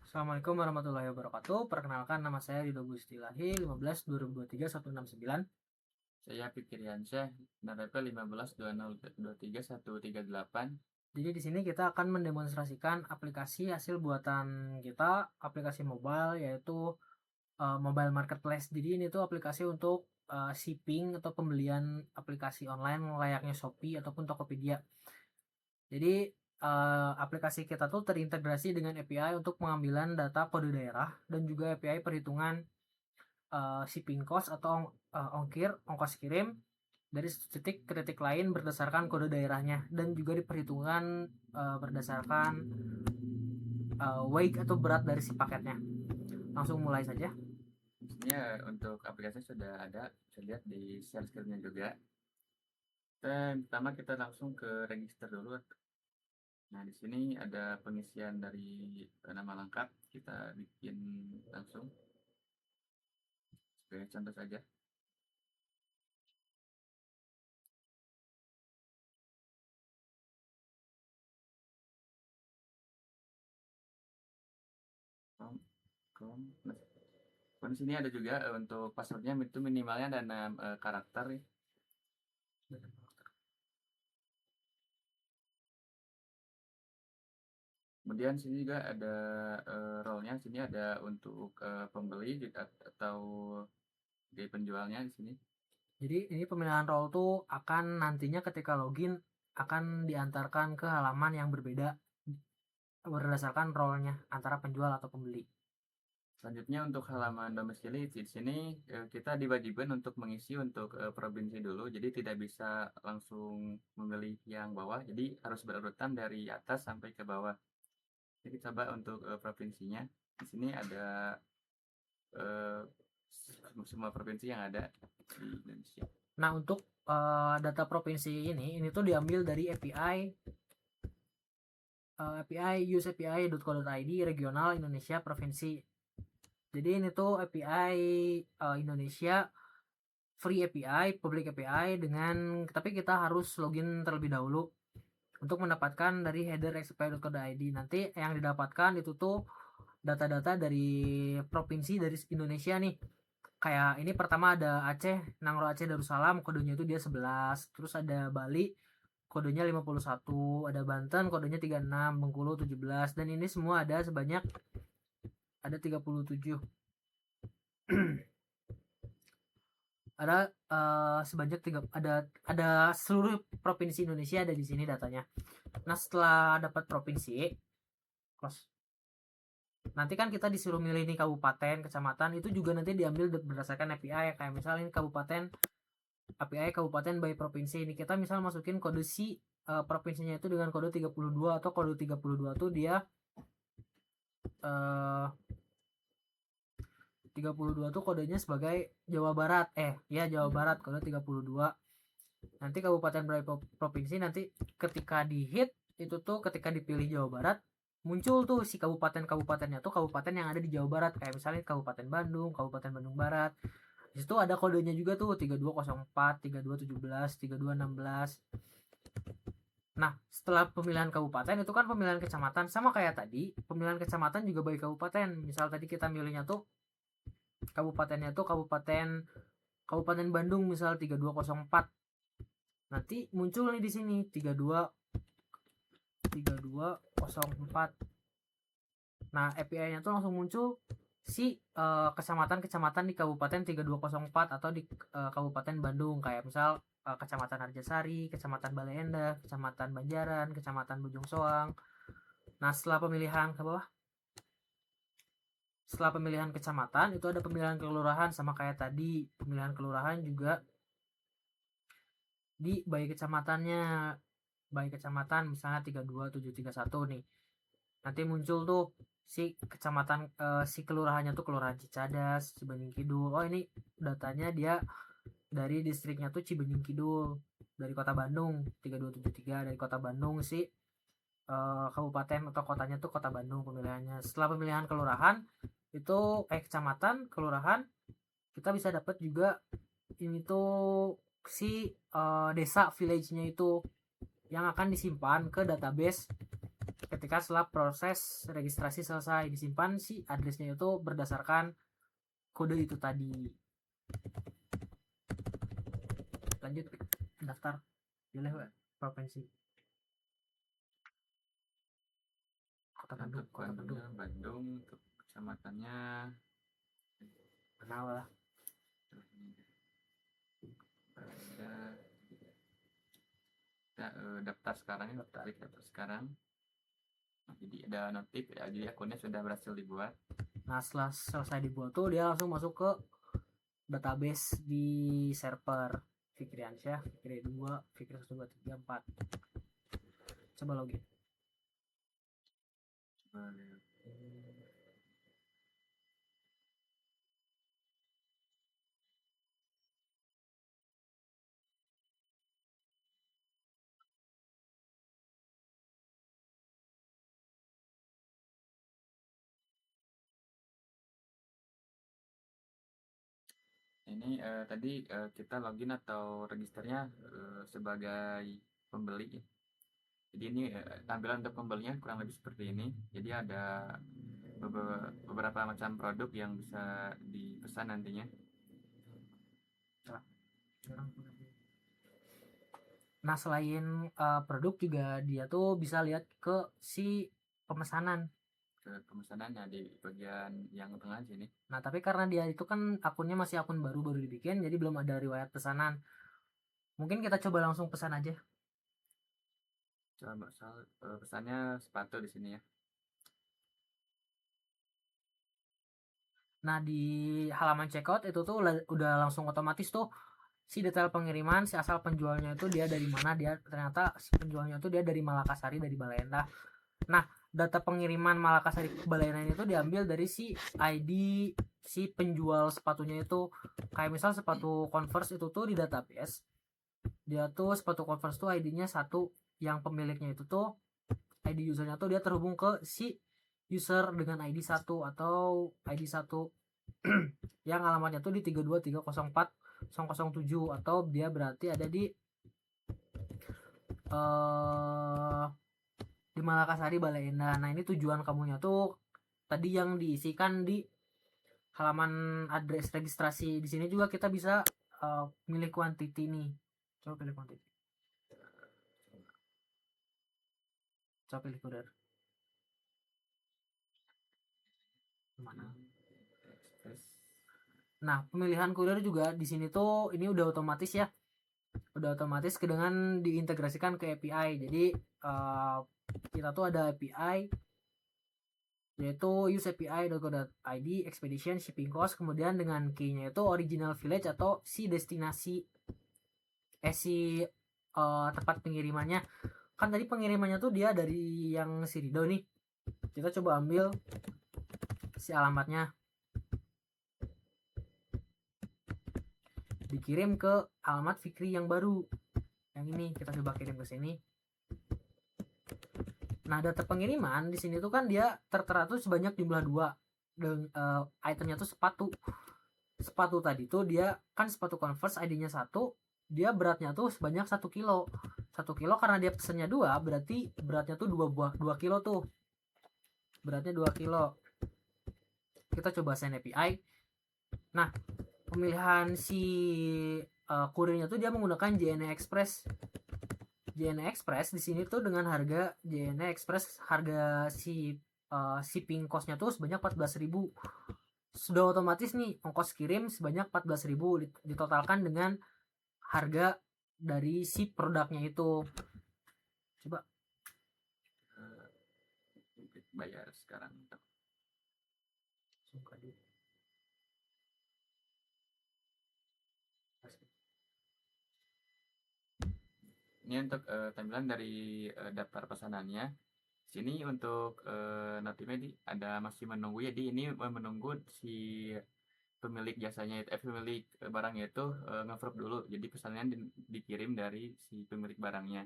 Assalamualaikum warahmatullahi wabarakatuh. Perkenalkan, nama saya Rido Gustilahi, 15 2023 169. Saya Fikriansyah, NRP 15 2023 138. Jadi di sini kita akan mendemonstrasikan aplikasi hasil buatan kita, aplikasi mobile, yaitu mobile marketplace. Jadi ini tuh aplikasi untuk shipping atau pembelian aplikasi online layaknya Shopee ataupun Tokopedia. Jadi aplikasi kita tuh terintegrasi dengan API untuk pengambilan data kode daerah dan juga API perhitungan shipping cost atau ongkos kirim dari satu titik ke titik lain berdasarkan kode daerahnya, dan juga diperhitungkan berdasarkan weight atau berat dari si paketnya. Langsung mulai saja. Sebenarnya untuk aplikasi sudah ada, bisa lihat di share screen-nya juga. Dan pertama kita langsung ke register dulu. Nah, di sini ada pengisian dari nama lengkap. Kita bikin langsung sebagai contoh saja. Nah, di sini ada juga untuk passwordnya itu minimalnya ada 6 karakter ya. Kemudian sini juga ada role-nya. Sini ada untuk pembeli atau di penjualnya di sini. Jadi ini pemilihan role tuh akan nantinya ketika login akan diantarkan ke halaman yang berbeda berdasarkan role-nya antara penjual atau pembeli. Selanjutnya untuk halaman domisili di sini kita diwajibkan untuk mengisi untuk provinsi dulu, jadi tidak bisa langsung memilih yang bawah, jadi harus berurutan dari atas sampai ke bawah. Jadi coba untuk provinsinya. Di sini ada eh, semua provinsi yang ada di Indonesia. Nah, untuk data provinsi ini tuh diambil dari API use API.co.id regional Indonesia provinsi. Jadi ini tuh API Indonesia free API, public API dengan, tapi kita harus login terlebih dahulu untuk mendapatkan dari header API.co.id. Nanti yang didapatkan itu tuh data-data dari provinsi dari Indonesia nih. Kayak ini pertama ada Aceh, Nangro Aceh Darussalam, kodenya itu dia 11. Terus ada Bali, kodenya 51, ada Banten, kodenya 36, Bengkulu 17, dan ini semua ada sebanyak ada 37. Ada sebanyak ada seluruh provinsi Indonesia ada di sini datanya. Nah, setelah dapat provinsi, close. Nanti kan kita disuruh milih nih kabupaten, kecamatan, itu juga nanti diambil berdasarkan API. Kayak misalnya ini kabupaten, API kabupaten by provinsi. Ini kita misal masukin kode si provinsinya itu dengan kode 32, atau kode 32 tuh dia 32 tuh kodenya sebagai Jawa Barat. Jawa Barat kode 32. Nanti kabupaten by provinsi, nanti ketika di hit itu tuh ketika dipilih Jawa Barat muncul tuh si kabupaten-kabupatennya tuh kabupaten yang ada di Jawa Barat, kayak misalnya Kabupaten Bandung, Kabupaten Bandung Barat. Di situ ada kodenya juga tuh 3204, 3217, 3216. Nah, setelah pemilihan kabupaten itu kan pemilihan kecamatan, sama kayak tadi, pemilihan kecamatan juga bagi kabupaten. Misal tadi kita milihnya tuh kabupatennya tuh Kabupaten Bandung misal 3204. Nanti muncul nih di sini 3204. Nah, API-nya tuh langsung muncul si kecamatan-kecamatan di Kabupaten 3204 atau di Kabupaten Bandung, kayak misal Kecamatan Arjasari, Kecamatan Bale Endah, Kecamatan Banjaran, Kecamatan Bojong Soang. Nah, setelah pemilihan ke bawah, setelah pemilihan kecamatan itu ada pemilihan kelurahan, sama kayak tadi pemilihan kelurahan juga di bayi kecamatannya. Bayi kecamatan misalnya 32731 nih. Nanti muncul tuh si kecamatan si kelurahannya tuh Kelurahan Cicadas, Cibenying Kidul. Oh, ini datanya dia dari distriknya tuh Cibenying Kidul, dari Kota Bandung 3273, dari Kota Bandung si kabupaten atau kotanya tuh Kota Bandung pemilihannya. Setelah pemilihan kelurahan itu kecamatan, kelurahan, kita bisa dapat juga ini tuh si desa village-nya itu yang akan disimpan ke database ketika setelah proses registrasi selesai disimpan si addressnya itu berdasarkan kode itu tadi. Lanjut daftar pilih provinsi. Kota Bandung, Untuk Kota Bandung. Bandung, untuk kecamatannya Mana lah. kita daftar sekarang ya, klik daftar sekarang. Jadi ada notif ya, jadi akunnya sudah berhasil dibuat. Nah setelah selesai dibuat tuh dia langsung masuk ke database di server Fikriansyah, Fikri 2, Fikri 1, 2, 3, 4. Coba login. Coba lihat. Ini tadi kita login atau registernya sebagai pembeli. Jadi ini tampilan untuk pembelinya kurang lebih seperti ini. Jadi ada beberapa macam produk yang bisa dipesan nantinya. Nah selain produk juga dia tuh bisa lihat ke si pemesanan. Ke pemesanannya di bagian yang tengah sini. Nah tapi karena dia itu kan akunnya masih akun baru dibikin, jadi belum ada riwayat pesanan. Mungkin kita coba langsung pesan aja. Coba pesannya sepatu di sini ya. Nah di halaman checkout itu tuh udah langsung otomatis tuh si detail pengiriman, si asal penjualnya itu dia dari mana, dia ternyata si penjualnya itu dia dari Malakasari, dari Bale Endah. Nah data pengiriman Malakasari ke Bale Endah itu diambil dari si ID si penjual sepatunya itu. Kayak misal sepatu Converse itu tuh di database dia tuh sepatu Converse tuh ID-nya 1, yang pemiliknya itu tuh ID usernya tuh dia terhubung ke si user dengan ID 1 atau ID 1 yang alamatnya tuh di 32304.007 atau dia berarti ada di di Malakasari Bale Endah. Nah ini tujuan kamunya tuh tadi yang diisikan di halaman address registrasi. Di sini juga kita bisa milih quantity nih. Coba pilih quantity. Coba pilih kurir. Mana? Nah, pemilihan kurir juga di sini tuh ini udah otomatis ya. Udah otomatis dengan diintegrasikan ke API. Jadi kita tuh ada API yaitu use API.go.id expedition shipping cost, kemudian dengan key-nya itu original village atau si destinasi si tempat pengirimannya. Kan tadi pengirimannya tuh dia dari yang Sirido nih. Kita coba ambil si alamatnya. Dikirim ke alamat Fikri yang baru. Yang ini kita coba kirim ke sini. Nah, data pengiriman di sini tuh kan dia tertera tuh sebanyak jumlah 2. Dan itemnya tuh sepatu. Sepatu tadi tuh dia kan sepatu Converse ID-nya 1, dia beratnya tuh sebanyak 1 kilo. 1 kilo karena dia pesennya 2, berarti beratnya tuh 2 kilo tuh. Beratnya 2 kilo. Kita coba send API. Nah, pemilihan si kurirnya tuh dia menggunakan JNE Express. JNE Express di sini tuh dengan harga JNE Express, harga si shipping cost-nya tuh sebanyak 14.000. Sudah otomatis nih ongkos kirim sebanyak 14.000 ditotalkan dengan harga dari si produknya itu. Coba bayar sekarang. Ini untuk tampilan dari daftar pesanannya. Sini untuk notifnya ada masih menunggu, jadi ini menunggu si pemilik jasanya itu pemilik barangnya itu nge-approve dulu, jadi pesanannya dikirim dari si pemilik barangnya.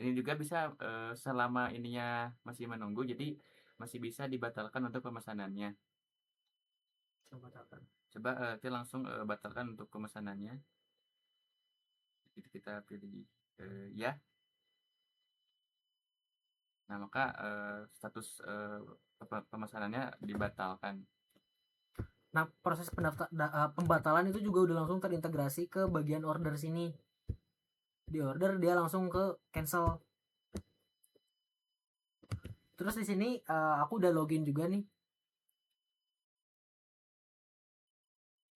Ini juga bisa selama ininya masih menunggu, jadi masih bisa dibatalkan untuk pemesanannya. Coba kita langsung batalkan untuk pemesanannya. Jadi kita pilih ya. Nah, maka status pemesanannya dibatalkan. Nah, proses pembatalan itu juga udah langsung terintegrasi ke bagian order sini. Di order dia langsung ke cancel. Terus di sini aku udah login juga nih.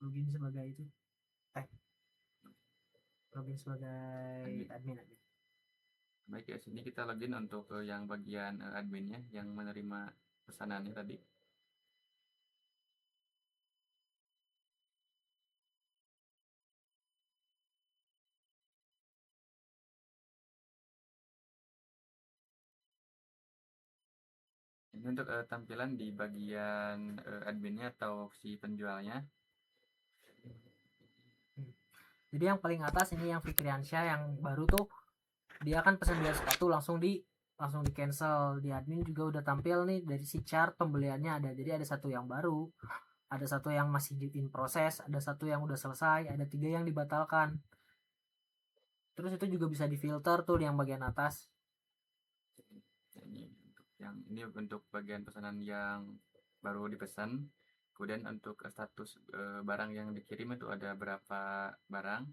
Login sebagai itu. Login sebagai admin. Baik, ya sini kita login untuk yang bagian adminnya yang menerima pesanannya tadi. Ini untuk tampilan di bagian adminnya atau si penjualnya. Jadi yang paling atas ini yang Fikriansyah yang baru tuh, dia kan pesan 2 sepatu langsung di cancel. Di admin juga udah tampil nih dari si chart pembeliannya ada. Jadi ada satu yang baru, ada satu yang masih in proses, ada satu yang udah selesai, ada 3 yang dibatalkan. Terus itu juga bisa difilter tuh di yang bagian atas. Ini untuk bagian pesanan yang baru dipesan. Kemudian untuk status barang yang dikirim itu ada berapa barang.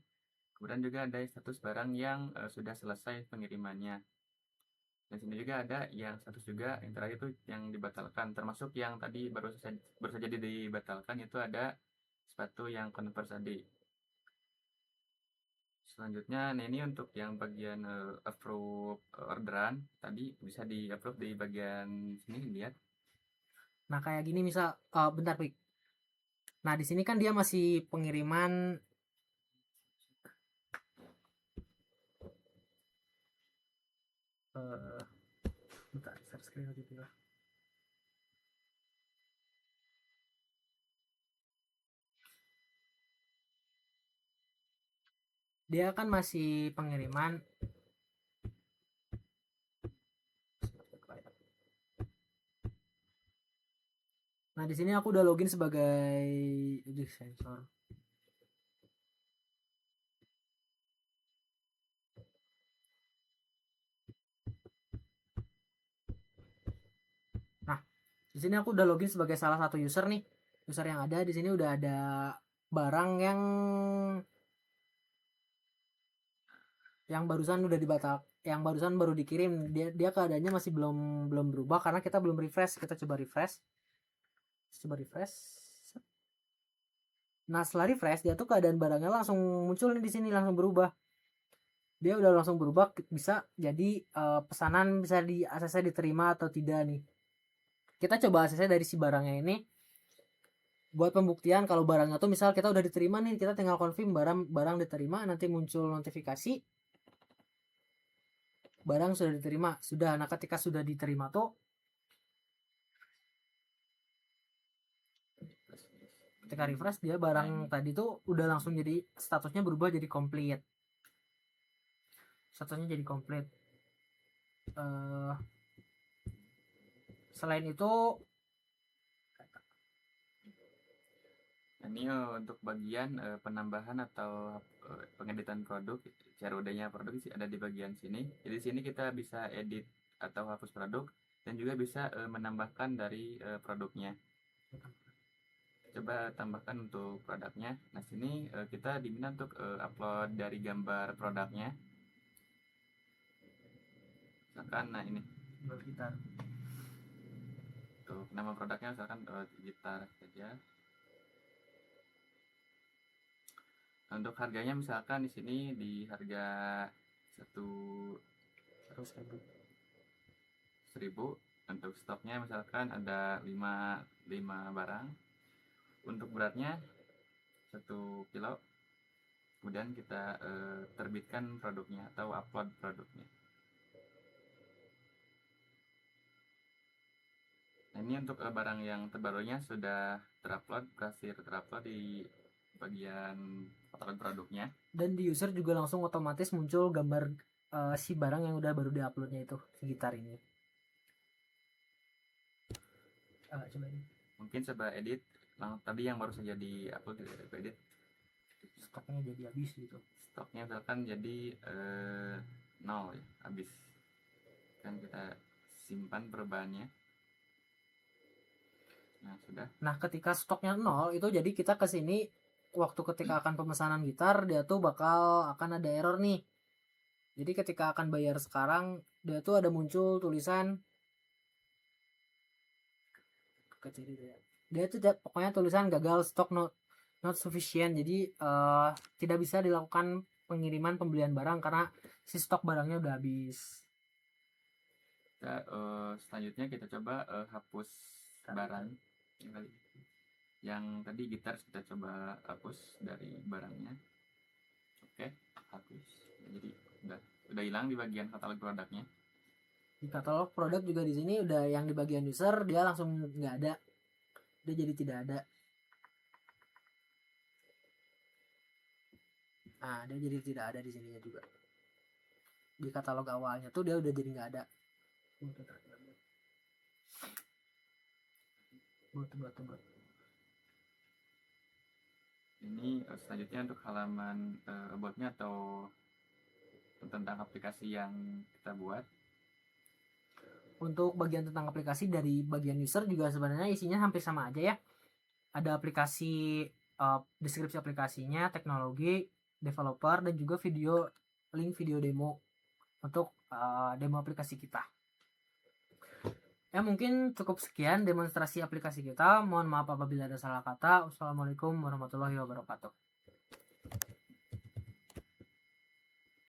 Kemudian juga ada status barang yang sudah selesai pengirimannya. Dan sini juga ada yang status juga yang terakhir itu yang dibatalkan, termasuk yang tadi baru saja dibatalkan itu ada sepatu yang Converse tadi. Selanjutnya, nah ini untuk yang bagian approve orderan tadi bisa di approve di bagian sini lihat. Nah kayak gini misal, bentar Pik. Nah di sini kan dia masih pengiriman. Bentar, share screen lagi dulu. Dia kan masih pengiriman. Nah di sini aku udah login sebagai sensor. Nah di sini aku udah login sebagai salah satu user nih. User yang ada di sini udah ada barang yang barusan udah dibatal, yang barusan baru dikirim. Dia keadaannya masih belum berubah karena kita belum refresh. Kita coba refresh. Nah setelah refresh dia tuh keadaan barangnya langsung muncul nih di sini, langsung berubah. Dia udah langsung berubah, bisa jadi pesanan bisa di ACC diterima atau tidak nih. Kita coba ACC dari si barangnya ini buat pembuktian kalau barangnya tuh misal kita udah diterima nih, kita tinggal confirm barang diterima, nanti muncul notifikasi barang sudah diterima. Sudah. Nah ketika sudah diterima tuh, ketika refresh dia barang tadi tuh udah langsung jadi statusnya berubah jadi komplit. Statusnya jadi komplit. Selain itu, Ini untuk bagian penambahan atau pengeditan produk, CRUD-nya produk ada di bagian sini. Jadi sini kita bisa edit atau hapus produk dan juga bisa menambahkan dari produknya. Coba tambahkan untuk produknya. Nah sini kita diminta untuk upload dari gambar produknya. Misalkan, nah ini gitar. Untuk nama produknya misalkan gitar saja. Untuk harganya misalkan di sini di harga 1.000. Untuk stoknya misalkan ada 5 barang. Untuk beratnya 1 kilo. Kemudian kita terbitkan produknya atau upload produknya. Nah, ini untuk barang yang terbarunya sudah berhasil terupload di bagian katalog produknya. Dan di user juga langsung otomatis muncul gambar si barang yang udah baru diuploadnya itu, si gitar ini. Coba ini. Mungkin coba edit tadi yang baru saja diupload, edit. Stoknya jadi habis gitu. Stoknya misalkan jadi 0 ya, habis. Kan kita simpan perubahannya. Nah, sudah. Nah, ketika stoknya 0 itu jadi kita ke sini waktu ketika akan pemesanan gitar dia tuh akan ada error nih. Jadi ketika akan bayar sekarang dia tuh ada muncul tulisan kecil gitu ya. Dia tuh pokoknya tulisan gagal stok not sufficient. Jadi tidak bisa dilakukan pengiriman pembelian barang karena si stok barangnya udah habis. Selanjutnya kita coba hapus barang yang tadi gitar kita coba hapus dari barangnya. Oke, hapus. Jadi udah hilang di bagian katalog produknya. Di katalog produk juga di sini udah yang di bagian user dia langsung nggak ada, dia jadi tidak ada. Nah, dia jadi tidak ada di sininya juga. Di katalog awalnya tuh dia udah jadi nggak ada. Ini selanjutnya untuk halaman about-nya atau tentang aplikasi yang kita buat. Untuk bagian tentang aplikasi dari bagian user juga sebenarnya isinya hampir sama aja ya. Ada aplikasi, deskripsi aplikasinya, teknologi, developer, dan juga link video demo untuk demo aplikasi kita. Ya mungkin cukup sekian demonstrasi aplikasi kita. Mohon maaf apabila ada salah kata. Wassalamualaikum warahmatullahi wabarakatuh.